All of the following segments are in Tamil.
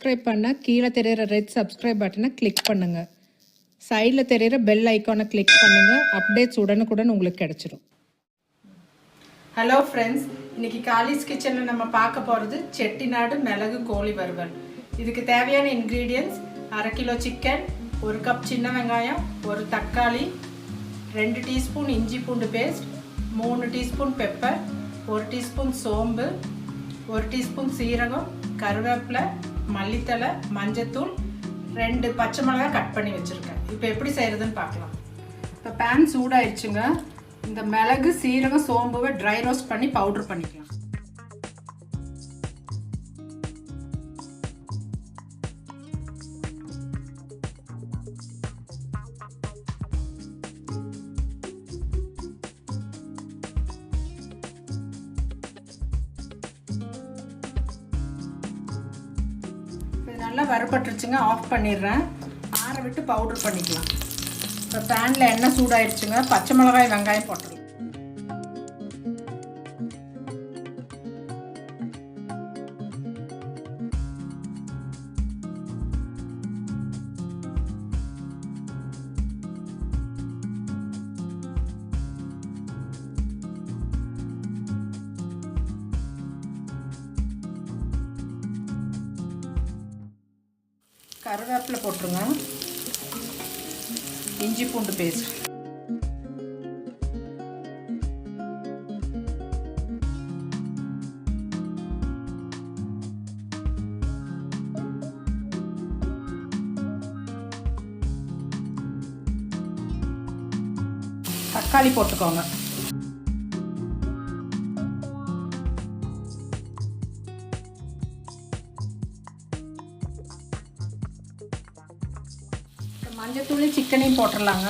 சப்ஸ்கிரைப் பண்ணால் கீழே தெரிகிற ரெட் சப்ஸ்கிரைப் பட்டனை கிளிக் பண்ணுங்கள். சைடில் தெரிகிற பெல் ஐக்கானை கிளிக் பண்ணுங்கள். அப்டேட்ஸ் உடனுக்குடன் உங்களுக்கு கிடச்சிடும். ஹலோ ஃப்ரெண்ட்ஸ், இன்றைக்கி காலிஸ் கிச்சனில் நம்ம பார்க்க போகிறது செட்டிநாடு மிளகு கோழி வறுவல். இதுக்கு தேவையான இன்க்ரீடியன்ட்ஸ்: 1/2 கிலோ சிக்கன், 1 கப் சின்ன வெங்காயம், 1 தக்காளி, 2 டீஸ்பூன் இஞ்சி பூண்டு பேஸ்ட், 3 டீஸ்பூன் பெப்பர், 1 டீஸ்பூன் சோம்பு, 1 டீஸ்பூன் சீரகம், கருவேப்பிலை, மல்லித்தலை, மஞ்சத்தூள், 2 பச்சை மிளகாய் கட் பண்ணி வச்சுருக்கேன். இப்போ எப்படி செய்கிறதுன்னு பார்க்கலாம். இப்போ பேன் சூடாயிடுச்சுங்க. இந்த மிளகு, சீரகம், சோம்புவை ட்ரை ரோஸ்ட் பண்ணி பவுட்ரு பண்ணிக்கலாம். நல்லா வறுபட்டுருச்சுங்க. ஆஃப் பண்ணிடுறேன். ஆற விட்டு பவுட்ரு பண்ணிக்கலாம். இப்போ பேனில் எண்ணெய் சூடாயிடுச்சுங்க. பச்சை மிளகாய், வெங்காயம் போட்டுருலாம். கருவேப்பிலை போட்டுருங்க. இஞ்சி பூண்டு பேஸ்ட், தக்காளி போட்டுக்கோங்க. மஞ்சத்தூள், சிக்கனையும் போட்டுடலாங்க.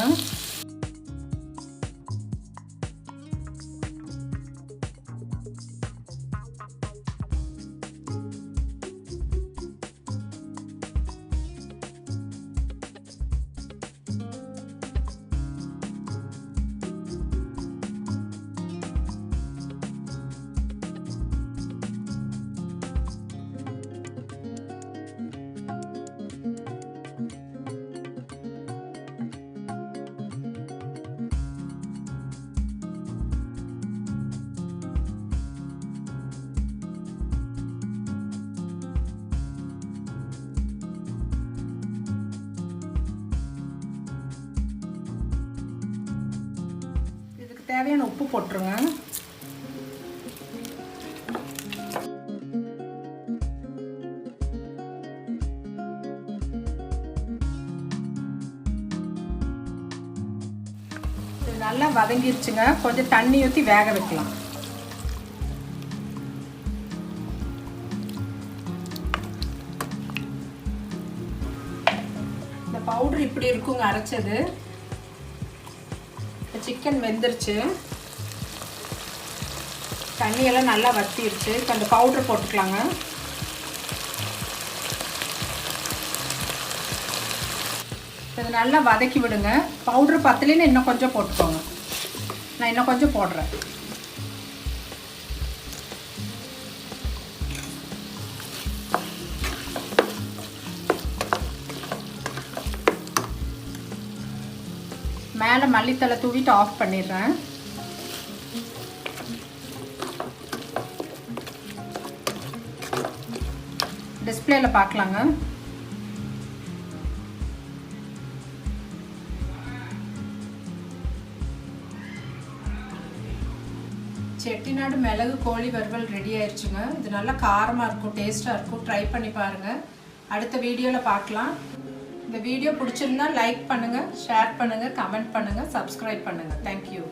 தேவையான உப்பு போட்டுருங்க. இது நல்லா வதங்கிருச்சுங்க. கொஞ்சம் தண்ணி ஊற்றி வேக வைக்கலாம். இந்த பவுடர் இப்படி இருக்குங்க அரைச்சது. சிக்கன் வெந்துருச்சு. தண்ணியெல்லாம் நல்லா வத்திருச்சு. இப்போ அந்த பவுட்ரு போட்டுக்கலாங்க. இது நல்லா வதக்கி விடுங்க. பவுட்ரு பத்தலைன்னு இன்னும் கொஞ்சம் போட்டுக்கோங்க. நான் இன்னும் கொஞ்சம் போடுறேன். மேலே மல்லித்தலை தூவிட்டு ஆஃப் பண்ணிடுறேன். டிஸ்பிளேல பார்க்கலாங்க. செட்டிநாடு மிளகு கோழி வறுவல் ரெடி ஆயிடுச்சுங்க. இது நல்லா காரமாக இருக்கும், டேஸ்ட்டாக இருக்கும். ட்ரை பண்ணி பாருங்கள். அடுத்த வீடியோவில் பார்க்கலாம். இந்த வீடியோ பிடிச்சிருந்தா லைக் பண்ணுங்கள், ஷேர் பண்ணுங்கள், கமெண்ட் பண்ணுங்கள், சப்ஸ்கிரைப் பண்ணுங்கள். தேங்க்யூ.